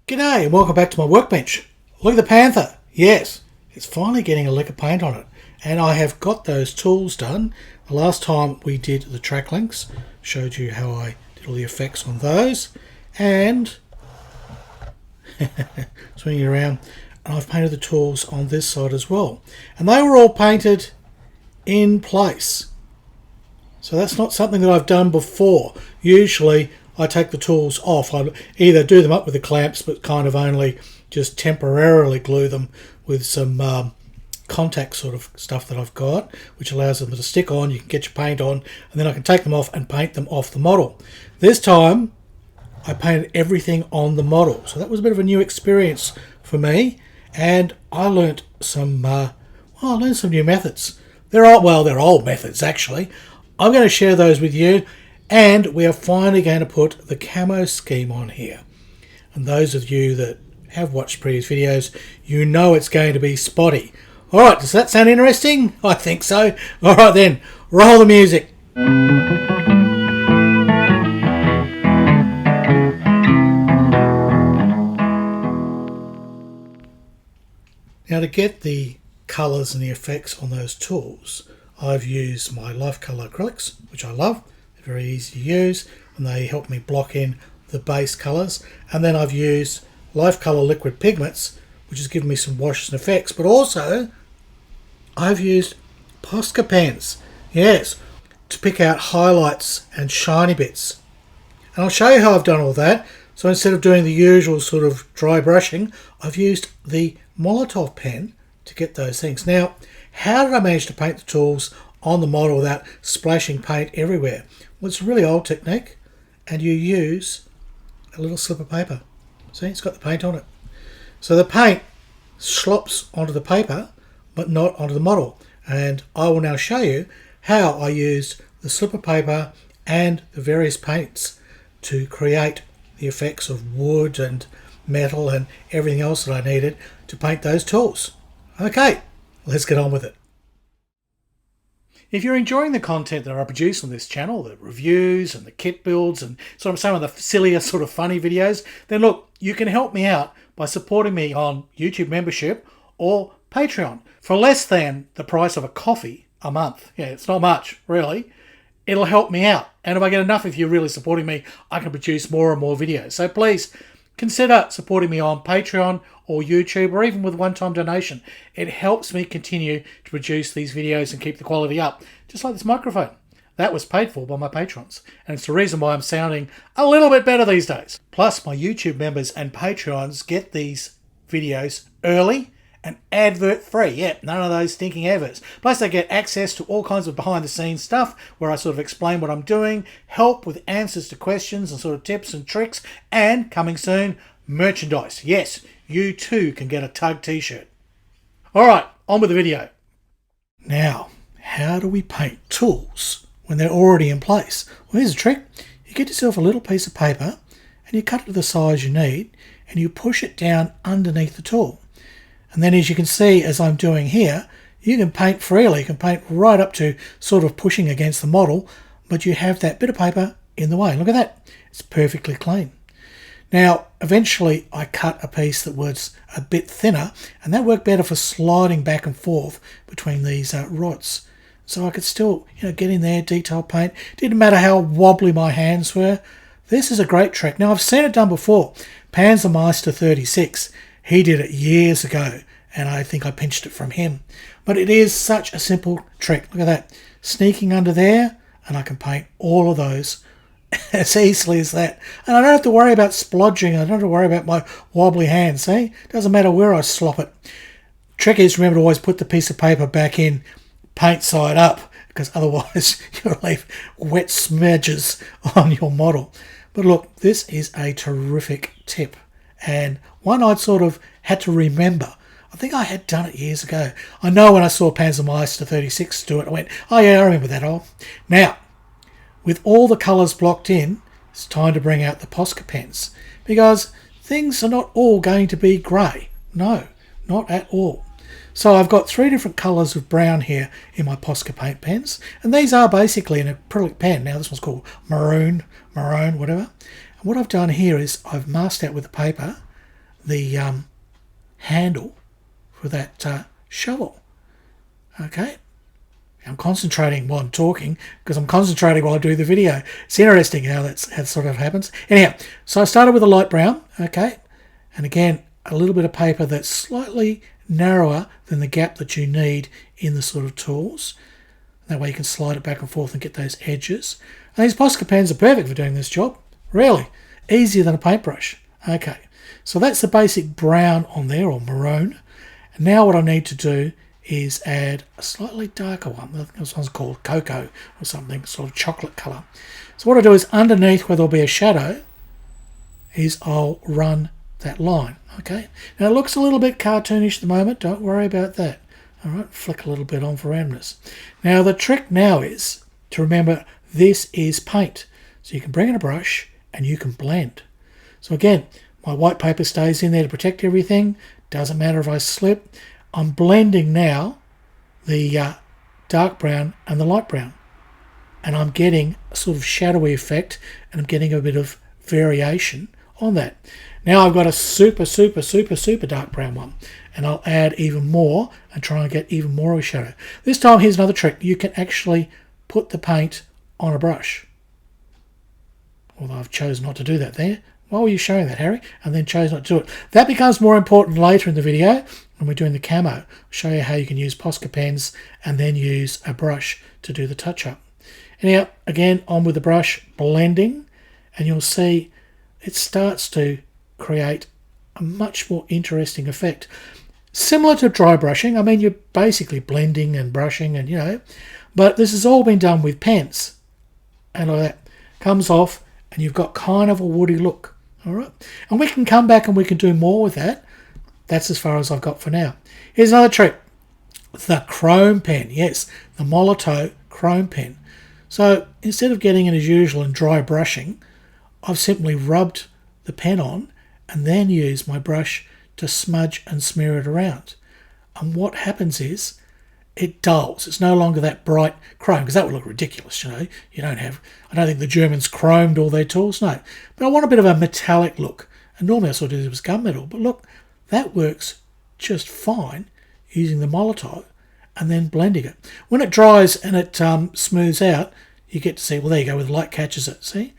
G'day and welcome back to my workbench. Look at the Panther. Yes, it's finally getting a lick of paint on it. And I have got those tools done. The last time we did the track links, showed you how I did all the effects on those. And swinging around, and I've painted the tools on this side as well. And they were all painted in place. So that's not something that I've done before. Usually I take the tools off. I either do them up with the clamps, but kind of only just temporarily glue them with some contact sort of stuff that I've got, which allows them to stick on. You can get your paint on, and then I can take them off and paint them off the model. This time I painted everything on the model, so that was a bit of a new experience for me, and I learnt some new methods. They're old methods actually. I'm going to share those with you. And we are finally going to put the camo scheme on here. And those of you that have watched previous videos, you know it's going to be spotty. Alright, does that sound interesting? I think so. Alright then, roll the music. Now to get the colours and the effects on those tools, I've used my Life Colour acrylics, which I love. Very easy to use, and they help me block in the base colours. And then I've used Life Colour liquid pigments, which has given me some washes and effects. But also I've used Posca pens, yes, to pick out highlights and shiny bits. And I'll show you how I've done all that. So instead of doing the usual sort of dry brushing, I've used the Molotov pen to get those things. Now, how did I manage to paint the tools on the model without splashing paint everywhere? Well, it's a really old technique, and you use a little slip of paper. See, it's got the paint on it. So the paint slops onto the paper, but not onto the model. And I will now show you how I used the slip of paper and the various paints to create the effects of wood and metal and everything else that I needed to paint those tools. Okay, let's get on with it. If you're enjoying the content that I produce on this channel, the reviews and the kit builds and sort of some of the sillier sort of funny videos, then look, you can help me out by supporting me on YouTube membership or Patreon for less than the price of a coffee a month. Yeah, it's not much, really. It'll help me out. And if I get enough of you really supporting me, I can produce more and more videos. So please consider supporting me on Patreon or YouTube, or even with one-time donation. It helps me continue to produce these videos and keep the quality up, just like this microphone. That was paid for by my patrons, and it's the reason why I'm sounding a little bit better these days. Plus, my YouTube members and Patreons get these videos early and advert-free. Yep, none of those stinking adverts. Plus, they get access to all kinds of behind-the-scenes stuff where I sort of explain what I'm doing, help with answers to questions and sort of tips and tricks, and coming soon, merchandise. Yes, you too can get a Tug t-shirt. Alright, on with the video. Now, how do we paint tools when they're already in place? Well, here's a trick. You get yourself a little piece of paper and you cut it to the size you need and you push it down underneath the tool. And then as you can see, as I'm doing here, you can paint freely. You can paint right up to sort of pushing against the model, but you have that bit of paper in the way. Look at that. It's perfectly clean. Now, eventually I cut a piece that was a bit thinner, and that worked better for sliding back and forth between these rods. So I could still, get in there, detail paint. Didn't matter how wobbly my hands were. This is a great trick. Now, I've seen it done before. Panzermeister 36, he did it years ago, and I think I pinched it from him. But it is such a simple trick. Look at that. Sneaking under there, and I can paint all of those as easily as that. And I don't have to worry about splodging. I don't have to worry about my wobbly hands. See? Doesn't matter where I slop it. Trick is, remember to always put the piece of paper back in paint side up, because otherwise you'll leave wet smudges on your model. But look, this is a terrific tip, and one I'd sort of had to remember. I think I had done it years ago. I know when I saw Panzermeister 36 do it, I went, oh yeah, I remember that. Now, with all the colours blocked in, it's time to bring out the Posca pens, because things are not all going to be grey. No, not at all. So I've got 3 different colours of brown here in my Posca Paint Pens, and these are basically an acrylic pen. Now this one's called maroon, whatever. And what I've done here is I've masked out with the paper the handle for that shovel. Okay, I'm concentrating while I'm talking because I'm concentrating while I do the video. It's interesting how that sort of happens. Anyhow, so I started with a light brown, okay, and again a little bit of paper that's slightly narrower than the gap that you need in the sort of tools. That way you can slide it back and forth and get those edges. And these Posca pens are perfect for doing this job. Really easier than a paintbrush. Okay, so that's the basic brown on there, or maroon. And now what I need to do is add a slightly darker one. I think this one's called cocoa or something, sort of chocolate colour. So what I do is underneath where there'll be a shadow is I'll run that line. Okay, now it looks a little bit cartoonish at the moment. Don't worry about that. All right, flick a little bit on for randomness. Now the trick now is to remember this is paint. So you can bring in a brush and you can blend. So again, my white paper stays in there to protect everything. Doesn't matter if I slip. I'm blending now the dark brown and the light brown. And I'm getting a sort of shadowy effect, and I'm getting a bit of variation on that. Now I've got a super dark brown one, and I'll add even more and try and get even more of a shadow. This time, here's another trick. You can actually put the paint on a brush. Although I've chosen not to do that there. Why were you showing that, Harry? And then chose not to do it. That becomes more important later in the video when we're doing the camo. I'll show you how you can use Posca pens and then use a brush to do the touch-up. Anyhow, again, on with the brush, blending, and you'll see it starts to create a much more interesting effect. Similar to dry brushing. I mean, you're basically blending and brushing and, you know, but this has all been done with pens. And like that comes off and you've got kind of a woody look. All right, and we can come back and we can do more with that. That's as far as I've got for now. Here's another trick. The chrome pen. Yes, the Molotow chrome pen. So instead of getting it as usual and dry brushing, I've simply rubbed the pen on and then used my brush to smudge and smear it around. And what happens is it dulls. It's no longer that bright chrome, because that would look ridiculous, you know. I don't think the Germans chromed all their tools, no. But I want a bit of a metallic look. And normally I sort of do this with gunmetal, but look, that works just fine using the Molotow and then blending it. When it dries and it smooths out, you get to see, well, there you go, with the light catches it, see?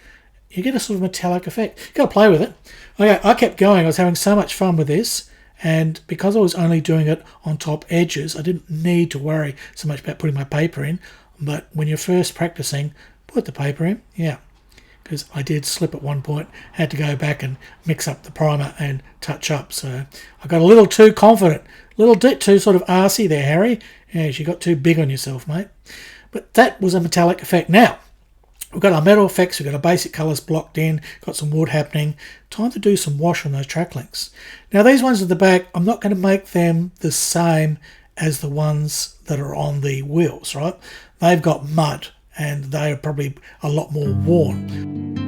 You get a sort of metallic effect. You've got to play with it. Okay, I kept going. I was having so much fun with this. And because I was only doing it on top edges, I didn't need to worry so much about putting my paper in. But when you're first practicing, put the paper in, yeah. Because I did slip at one point, had to go back and mix up the primer and touch up. So I got a little too confident, a little bit too sort of arsey there, Harry. Yes, you got too big on yourself, mate. But that was a metallic effect. Now, we've got our metal effects, we've got our basic colours blocked in, got some wood happening. Time to do some wash on those track links. Now these ones at the back, I'm not going to make them the same as the ones that are on the wheels, right? They've got mud and they are probably a lot more worn.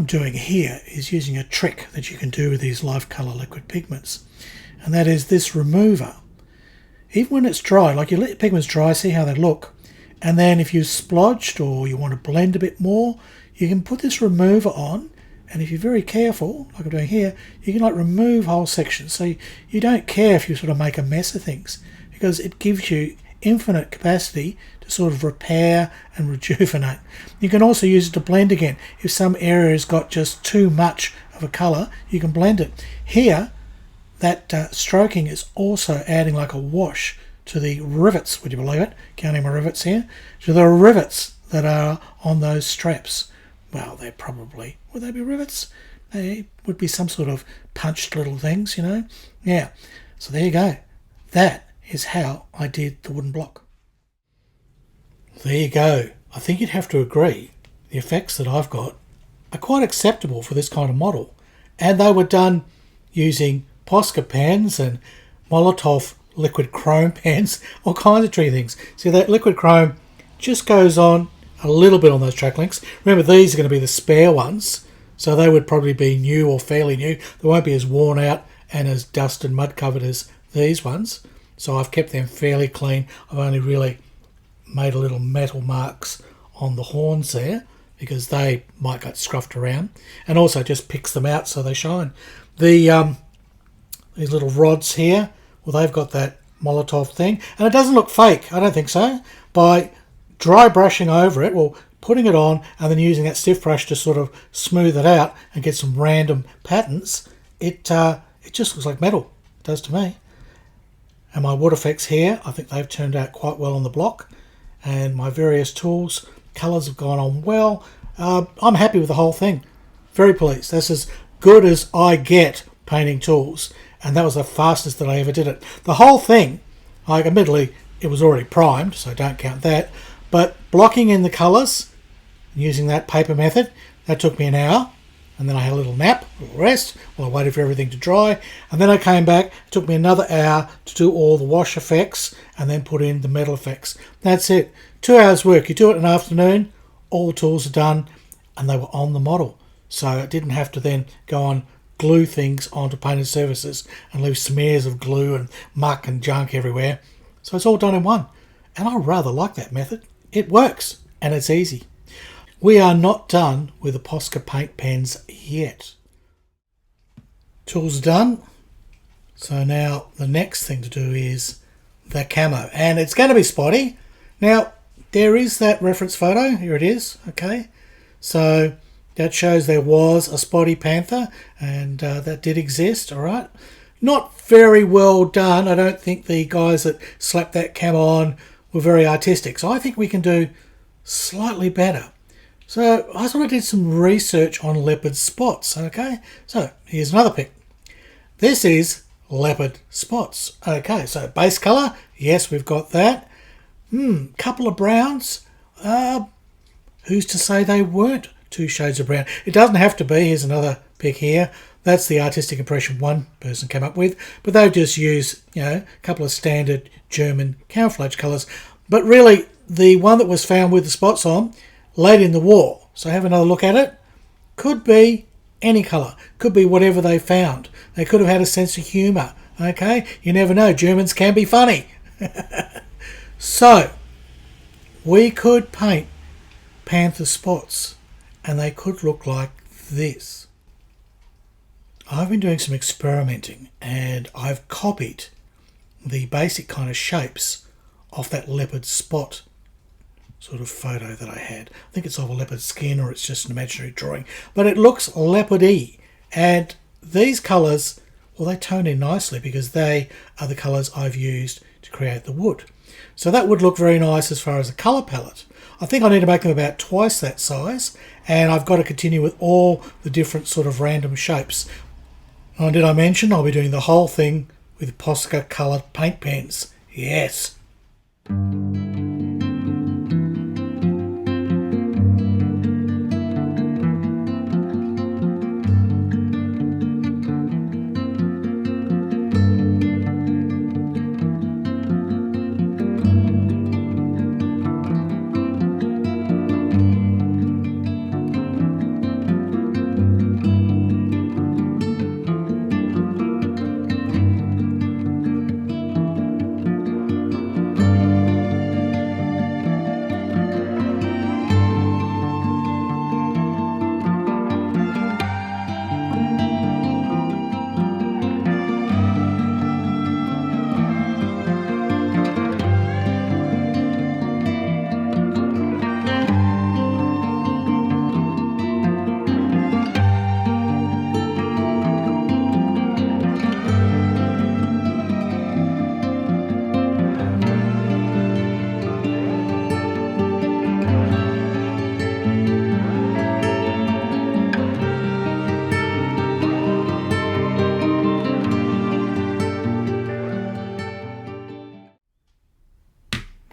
I'm doing here is using a trick that you can do with these life colour liquid pigments, and that is this remover. Even when it's dry, like you let your pigments dry, see how they look, and then if you splodged or you want to blend a bit more, you can put this remover on, and if you're very careful, like I'm doing here, you can like remove whole sections, so you don't care if you sort of make a mess of things, because it gives you infinite capacity to sort of repair and rejuvenate. You can also use it to blend again. If some area has got just too much of a colour, you can blend it. Here, that stroking is also adding like a wash to the rivets, would you believe it? Counting my rivets here. To the rivets that are on those straps. Well, they're probably, would they be rivets? They would be some sort of punched little things, you know? Yeah, so there you go. That is how I did the wooden block. There you go. I think you'd have to agree the effects that I've got are quite acceptable for this kind of model. And they were done using Posca pens and Molotov liquid chrome pens, all kinds of tree things. See, that liquid chrome just goes on a little bit on those track links. Remember, these are going to be the spare ones, so they would probably be new or fairly new. They won't be as worn out and as dust and mud covered as these ones. So I've kept them fairly clean. I've only really made a little metal marks on the horns there because they might get scruffed around, and also just picks them out so they shine. The these little rods here, well, they've got that Molotov thing, and it doesn't look fake. I don't think so. By dry brushing over it, well, putting it on and then using that stiff brush to sort of smooth it out and get some random patterns, it just looks like metal. It does to me. And my wood effects here, I think they've turned out quite well on the block. And my various tools, colours have gone on well. I'm happy with the whole thing. Very pleased. That's as good as I get painting tools. And that was the fastest that I ever did it. The whole thing, like admittedly, it was already primed, so don't count that. But blocking in the colours, using that paper method, that took me an hour. And then I had a little nap, a little rest, while I waited for everything to dry. And then I came back. It took me another hour to do all the wash effects and then put in the metal effects. That's it. 2 hours work. You do it in an afternoon, all the tools are done, and they were on the model. So I didn't have to then go on glue things onto painted surfaces and leave smears of glue and muck and junk everywhere. So it's all done in one. And I rather like that method. It works and it's easy. We are not done with the Posca Paint Pens yet. Tools are done. So now the next thing to do is the camo. And it's going to be spotty. Now, there is that reference photo. Here it is. Okay. So that shows there was a spotty panther, and that did exist. All right. Not very well done. I don't think the guys that slapped that camo on were very artistic. So I think we can do slightly better. So I sort of did some research on leopard spots, okay? So here's another pic. This is leopard spots. Okay, so base colour, yes, we've got that. Couple of browns. Who's to say they weren't 2 shades of brown? It doesn't have to be. Here's another pic here. That's the artistic impression one person came up with. But they've just used, a couple of standard German camouflage colours. But really, the one that was found with the spots on, late in the war, so have another look at it. Could be any colour, could be whatever they found. They could have had a sense of humour, okay? You never know, Germans can be funny. So, we could paint panther spots and they could look like this. I've been doing some experimenting and I've copied the basic kind of shapes off that leopard spot sort of photo that I had. I think it's of a leopard skin or it's just an imaginary drawing, but it looks leopardy. And these colours, well, they tone in nicely because they are the colours I've used to create the wood. So that would look very nice as far as a colour palette. I think I need to make them about twice that size, and I've got to continue with all the different sort of random shapes. And did I mention I'll be doing the whole thing with Posca coloured paint pens? Yes.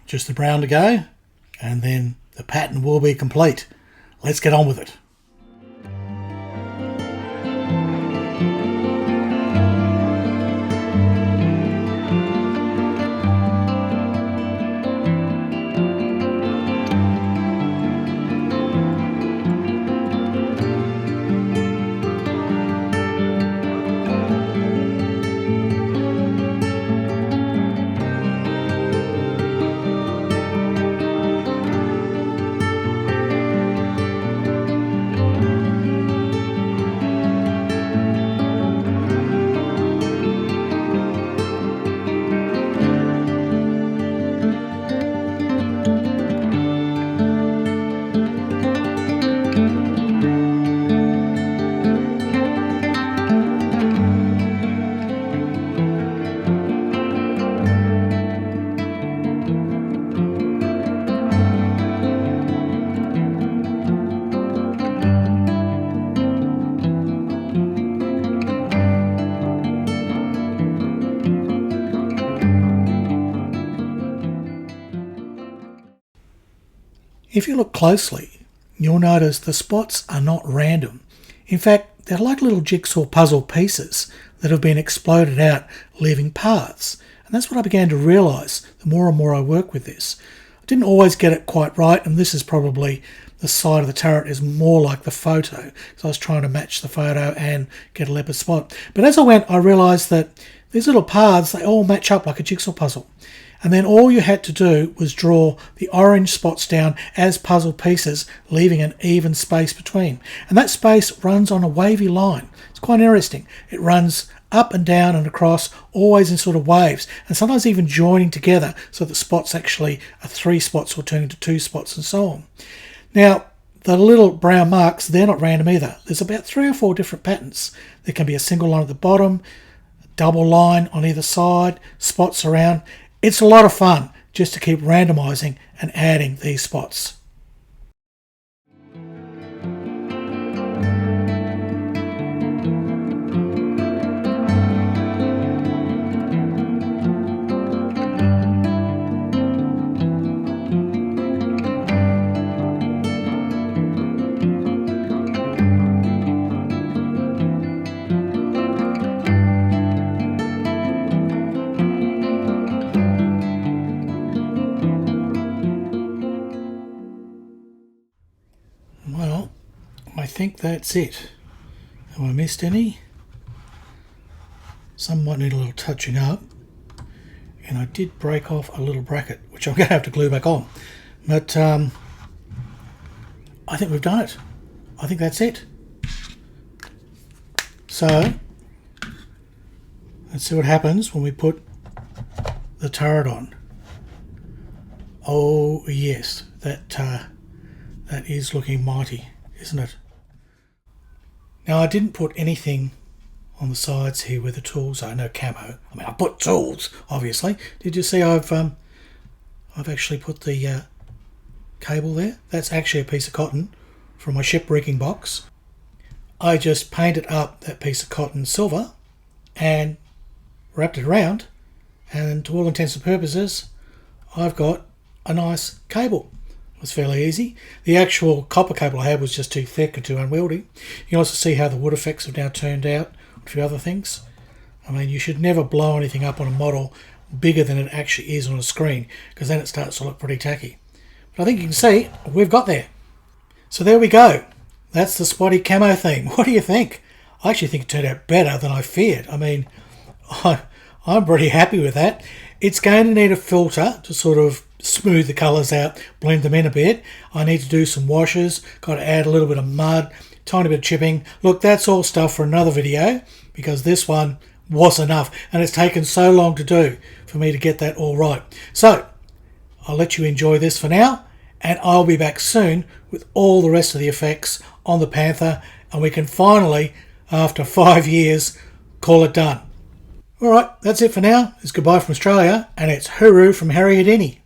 Just the brown to go, and then the pattern will be complete. Let's get on with it. If you look closely, you'll notice the spots are not random. In fact, they're like little jigsaw puzzle pieces that have been exploded out, leaving paths. And that's what I began to realise the more and more I work with this. I didn't always get it quite right, and this is probably the side of the turret is more like the photo. So I was trying to match the photo and get a leopard spot. But as I went, I realised that these little paths, they all match up like a jigsaw puzzle. And then all you had to do was draw the orange spots down as puzzle pieces, leaving an even space between. And that space runs on a wavy line. It's quite interesting. It runs up and down and across, always in sort of waves, and sometimes even joining together so that spots actually are 3 spots will turn into 2 spots and so on. Now, the little brown marks, they're not random either. There's about 3 or 4 different patterns. There can be a single line at the bottom, a double line on either side, spots around. It's a lot of fun just to keep randomizing and adding these spots. Well, I think that's it. Have I missed any? Some might need a little touching up. And I did break off a little bracket, which I'm going to have to glue back on. But I think we've done it. I think that's it. So, let's see what happens when we put the turret on. Oh yes, that is looking mighty, isn't it? Now I didn't put anything on the sides here where the tools are. No camo. I mean, I put tools, obviously. Did you see I've actually put the cable there? That's actually a piece of cotton from my ship rigging box. I just painted up that piece of cotton silver and wrapped it around, and to all intents and purposes I've got a nice cable. It was fairly easy. The actual copper cable I had was just too thick and too unwieldy. You can also see how the wood effects have now turned out, a few other things. I mean, you should never blow anything up on a model bigger than it actually is on a screen, because then it starts to look pretty tacky. But I think you can see we've got there. So there we go. That's the spotty camo theme. What do you think? I actually think it turned out better than I feared. I mean, I'm pretty happy with that. It's going to need a filter to sort of smooth the colours out, blend them in a bit. I need to do some washes, got to add a little bit of mud, tiny bit of chipping. Look, that's all stuff for another video, because this one was enough, and it's taken so long to do for me to get that all right. So I'll let you enjoy this for now, and I'll be back soon with all the rest of the effects on the Panther, and we can finally, after 5 years, call it done. Alright, that's it for now. It's goodbye from Australia, and it's hooroo from Harry Houdini.